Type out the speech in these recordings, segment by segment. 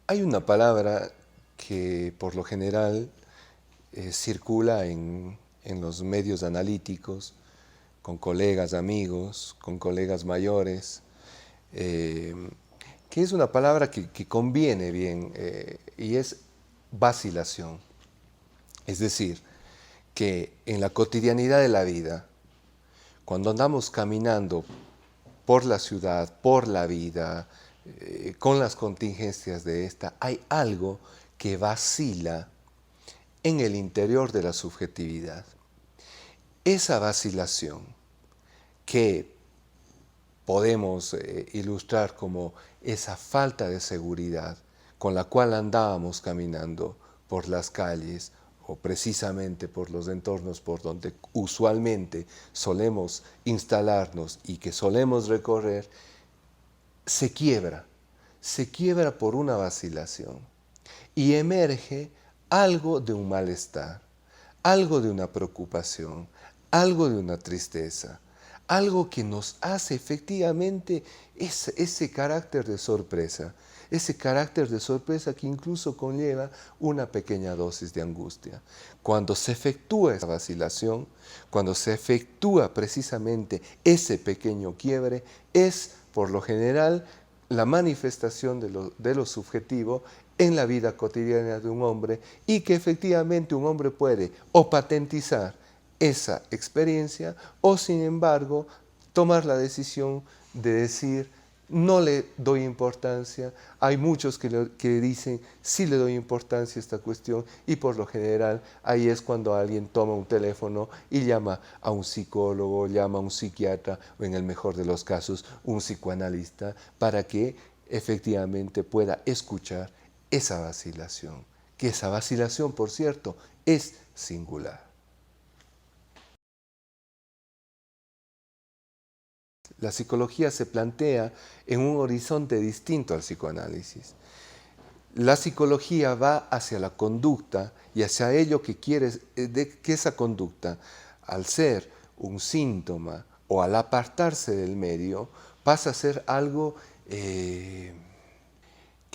Hay una palabra que por lo general circula en los medios analíticos, con colegas, amigos, con colegas mayores, eh, que es una palabra que conviene bien y es vacilación. Es decir, que en la cotidianidad de la vida, cuando andamos caminando por la ciudad, por la vida, con las contingencias de esta, hay algo que vacila en el interior de la subjetividad. Esa vacilación que podemos ilustrar como esa falta de seguridad con la cual andábamos caminando por las calles o precisamente por los entornos por donde usualmente solemos instalarnos y que solemos recorrer, se quiebra por una vacilación y emerge algo de un malestar, algo de una preocupación, algo de una tristeza, algo que nos hace efectivamente ese carácter de sorpresa, ese carácter de sorpresa que incluso conlleva una pequeña dosis de angustia. Cuando se efectúa esa vacilación, cuando se efectúa precisamente ese pequeño quiebre, es por lo general la manifestación de lo subjetivo en la vida cotidiana de un hombre y que efectivamente un hombre puede o patentizar esa experiencia o sin embargo tomar la decisión de decir no le doy importancia. Hay muchos que dicen sí le doy importancia a esta cuestión y por lo general ahí es cuando alguien toma un teléfono y llama a un psicólogo, llama a un psiquiatra o en el mejor de los casos un psicoanalista para que efectivamente pueda escuchar esa vacilación, que esa vacilación, por cierto, es singular. La psicología se plantea en un horizonte distinto al psicoanálisis. La psicología va hacia la conducta y hacia ello que quiere que esa conducta, al ser un síntoma o al apartarse del medio, pasa a ser algo que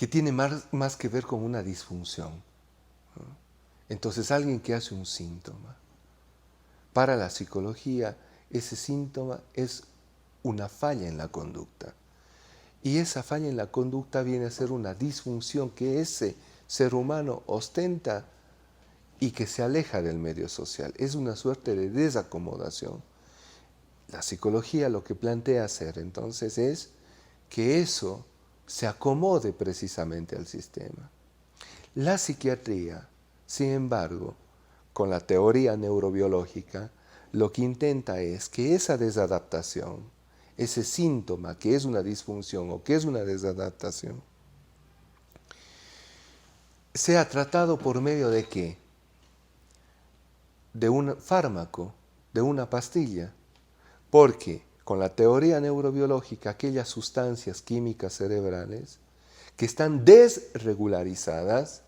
tiene más que ver con una disfunción. Entonces, alguien que hace un síntoma, para la psicología, ese síntoma es una falla en la conducta. Y esa falla en la conducta viene a ser una disfunción que ese ser humano ostenta y que se aleja del medio social. Es una suerte de desacomodación. La psicología lo que plantea hacer entonces es que eso se acomode precisamente al sistema. La psiquiatría, sin embargo, con la teoría neurobiológica, lo que intenta es que esa desadaptación, ese síntoma que es una disfunción o que es una desadaptación, sea tratado por medio de ¿qué? De un fármaco, de una pastilla, porque con la teoría neurobiológica aquellas sustancias químicas cerebrales que están desregularizadas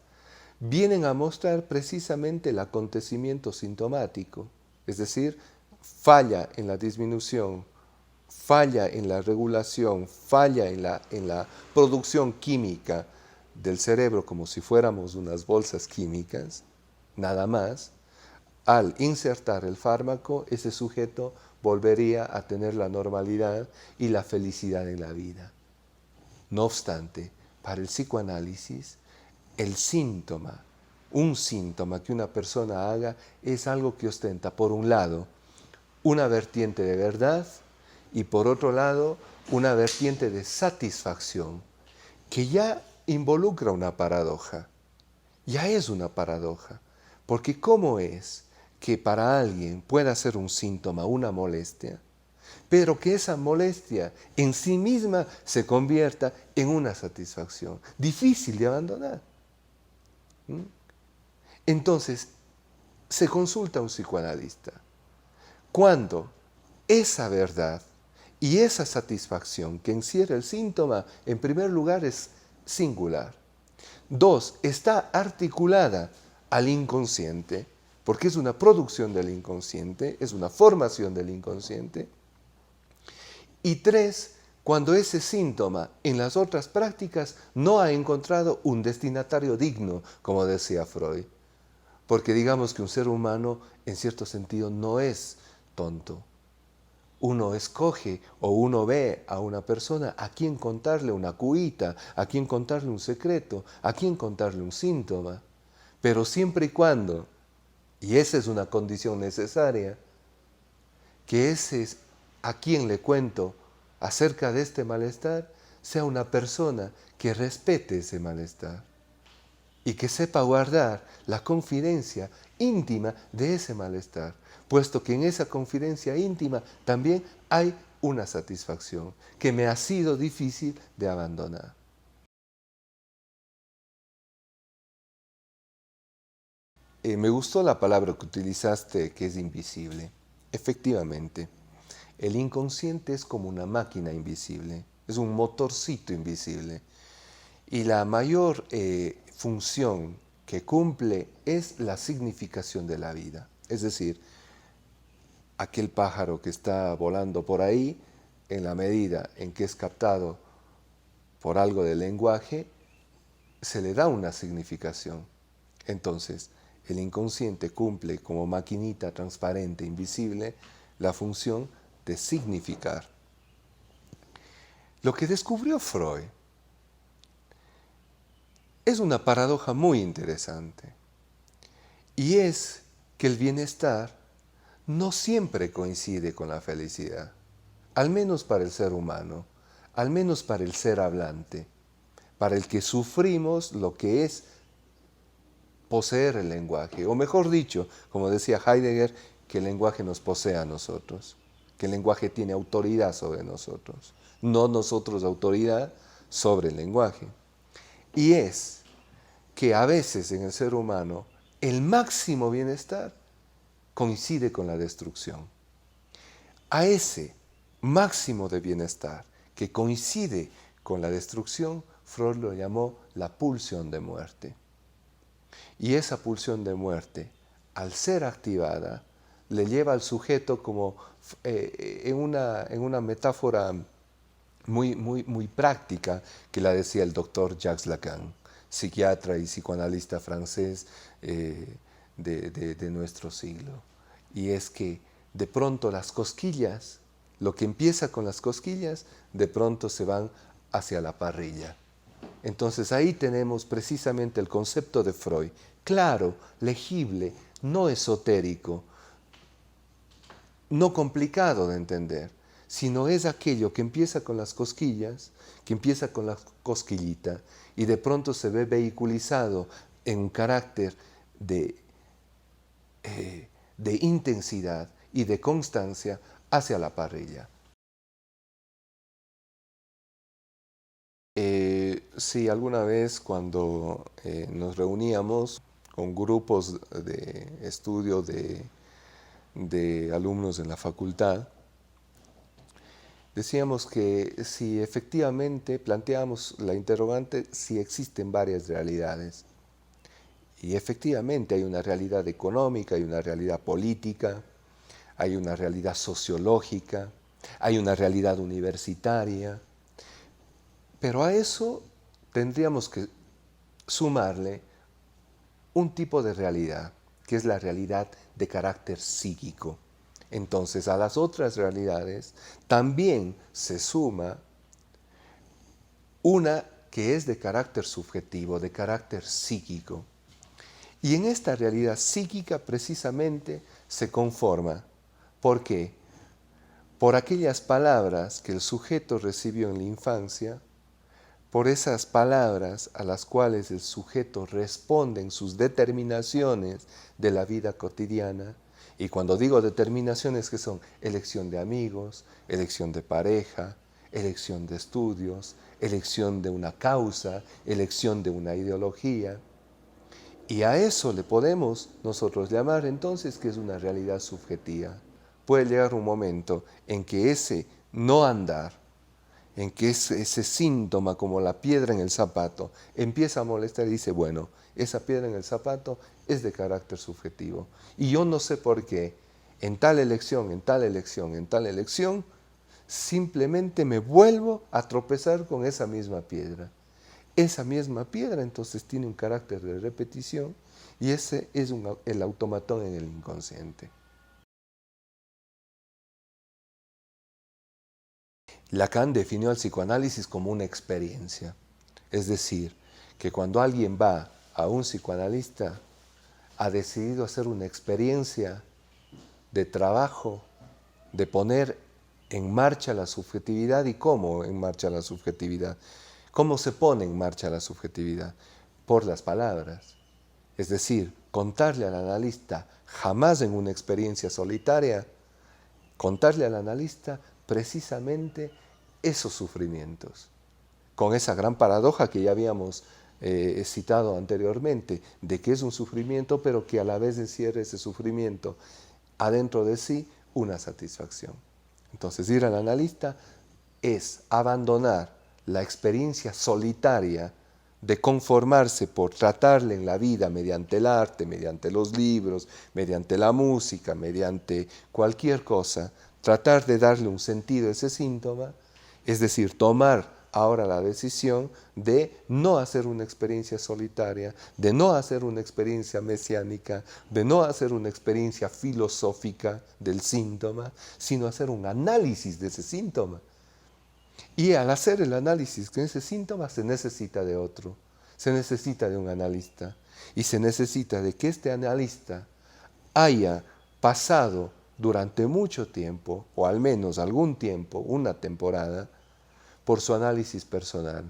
vienen a mostrar precisamente el acontecimiento sintomático, es decir, falla en la disminución, falla en la regulación, falla en la producción química del cerebro como si fuéramos unas bolsas químicas, nada más. Al insertar el fármaco, ese sujeto volvería a tener la normalidad y la felicidad en la vida. No obstante, para el psicoanálisis, el síntoma, un síntoma que una persona haga es algo que ostenta, por un lado, una vertiente de verdad y por otro lado, una vertiente de satisfacción, que ya involucra una paradoja. Ya es una paradoja, porque ¿cómo es que para alguien pueda ser un síntoma, una molestia, pero que esa molestia en sí misma se convierta en una satisfacción difícil de abandonar? Entonces, se consulta a un psicoanalista cuando esa verdad y esa satisfacción que encierra el síntoma, en primer lugar, es singular. Dos, está articulada al inconsciente, porque es una producción del inconsciente, es una formación del inconsciente. Y tres, cuando ese síntoma en las otras prácticas no ha encontrado un destinatario digno, como decía Freud. Porque digamos que un ser humano en cierto sentido no es tonto. Uno escoge o uno ve a una persona a quien contarle una cuita, a quien contarle un secreto, a quien contarle un síntoma. Pero siempre y cuando, y esa es una condición necesaria, que ese es a quien le cuento acerca de este malestar sea una persona que respete ese malestar y que sepa guardar la confidencia íntima de ese malestar, puesto que en esa confidencia íntima también hay una satisfacción que me ha sido difícil de abandonar. Me gustó la palabra que utilizaste, que es invisible. Efectivamente, el inconsciente es como una máquina invisible, es un motorcito invisible. Y la mayor función que cumple es la significación de la vida. Es decir, aquel pájaro que está volando por ahí, en la medida en que es captado por algo del lenguaje, se le da una significación. Entonces, el inconsciente cumple como maquinita transparente, invisible, la función de significar. Lo que descubrió Freud es una paradoja muy interesante, y es que el bienestar no siempre coincide con la felicidad, al menos para el ser humano, al menos para el ser hablante, para el que sufrimos lo que es poseer el lenguaje, o mejor dicho, como decía Heidegger, que el lenguaje nos posee a nosotros, que el lenguaje tiene autoridad sobre nosotros, no nosotros autoridad sobre el lenguaje. Y es que a veces en el ser humano el máximo bienestar coincide con la destrucción. A ese máximo de bienestar que coincide con la destrucción, Freud lo llamó la pulsión de muerte. Y esa pulsión de muerte, al ser activada, le lleva al sujeto como en una metáfora muy práctica que la decía el doctor Jacques Lacan, psiquiatra y psicoanalista francés de nuestro siglo. Y es que de pronto las cosquillas, lo que empieza con las cosquillas, de pronto se van hacia la parrilla. Entonces ahí tenemos precisamente el concepto de Freud, claro, legible, no esotérico, no complicado de entender, sino es aquello que empieza con las cosquillas, que empieza con la cosquillita y de pronto se ve vehiculizado en un carácter de intensidad y de constancia hacia la parrilla. Sí, alguna vez cuando nos reuníamos con grupos de estudio de alumnos en la facultad, decíamos que si efectivamente planteamos la interrogante si existen varias realidades. Y efectivamente hay una realidad económica, hay una realidad política, hay una realidad sociológica, hay una realidad universitaria, pero a eso tendríamos que sumarle un tipo de realidad, que es la realidad de carácter psíquico. Entonces, a las otras realidades también se suma una que es de carácter subjetivo, de carácter psíquico. Y en esta realidad psíquica precisamente se conforma. ¿Por qué? Por aquellas palabras que el sujeto recibió en la infancia, por esas palabras a las cuales el sujeto responde en sus determinaciones de la vida cotidiana. Y cuando digo determinaciones, que son elección de amigos, elección de pareja, elección de estudios, elección de una causa, elección de una ideología. Y a eso le podemos nosotros llamar entonces que es una realidad subjetiva. Puede llegar un momento en que ese no andar, en que ese síntoma como la piedra en el zapato empieza a molestar y dice, bueno, esa piedra en el zapato es de carácter subjetivo. Y yo no sé por qué en tal elección, en tal elección, en tal elección, simplemente me vuelvo a tropezar con esa misma piedra. Esa misma piedra entonces tiene un carácter de repetición y ese es el automatón en el inconsciente. Lacan definió el psicoanálisis como una experiencia. Es decir, que cuando alguien va a un psicoanalista, ha decidido hacer una experiencia de trabajo, de poner en marcha la subjetividad. ¿Y cómo en marcha la subjetividad? ¿Cómo se pone en marcha la subjetividad? Por las palabras. Es decir, contarle al analista, jamás en una experiencia solitaria, contarle al analista precisamente esos sufrimientos, con esa gran paradoja que ya habíamos citado anteriormente, de que es un sufrimiento, pero que a la vez encierra ese sufrimiento adentro de sí una satisfacción. Entonces, ir al analista es abandonar la experiencia solitaria de conformarse por tratarle en la vida mediante el arte, mediante los libros, mediante la música, mediante cualquier cosa, tratar de darle un sentido a ese síntoma, es decir, tomar ahora la decisión de no hacer una experiencia solitaria, de no hacer una experiencia mesiánica, de no hacer una experiencia filosófica del síntoma, sino hacer un análisis de ese síntoma. Y al hacer el análisis de ese síntoma se necesita de otro, se necesita de un analista y se necesita de que este analista haya pasado durante mucho tiempo, o al menos algún tiempo, una temporada, por su análisis personal.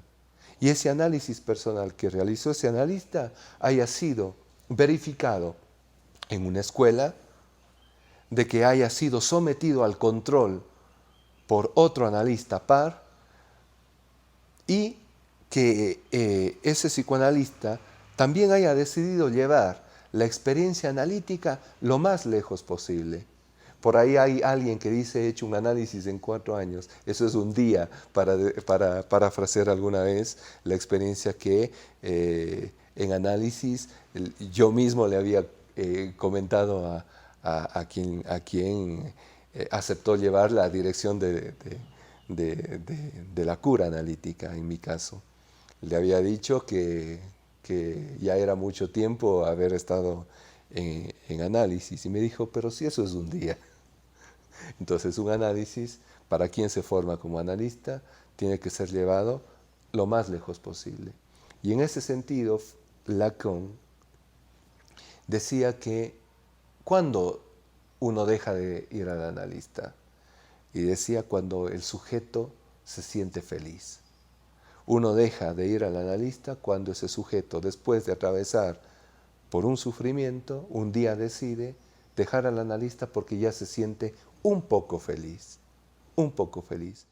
Y ese análisis personal que realizó ese analista haya sido verificado en una escuela, de que haya sido sometido al control por otro analista par y que ese psicoanalista también haya decidido llevar la experiencia analítica lo más lejos posible. Por ahí hay alguien que dice, he hecho un análisis en 4 años. Eso es un día, para parafrasear alguna vez la experiencia que en análisis yo mismo le había comentado a quien aceptó llevar la dirección de la cura analítica, en mi caso. Le había dicho que ya era mucho tiempo haber estado en análisis y me dijo, pero si eso es un día. Entonces un análisis, para quien se forma como analista, tiene que ser llevado lo más lejos posible. Y en ese sentido, Lacan decía que cuando uno deja de ir al analista, y decía cuando el sujeto se siente feliz. Uno deja de ir al analista cuando ese sujeto, después de atravesar por un sufrimiento, un día decide dejar al analista porque ya se siente un poco feliz, un poco feliz.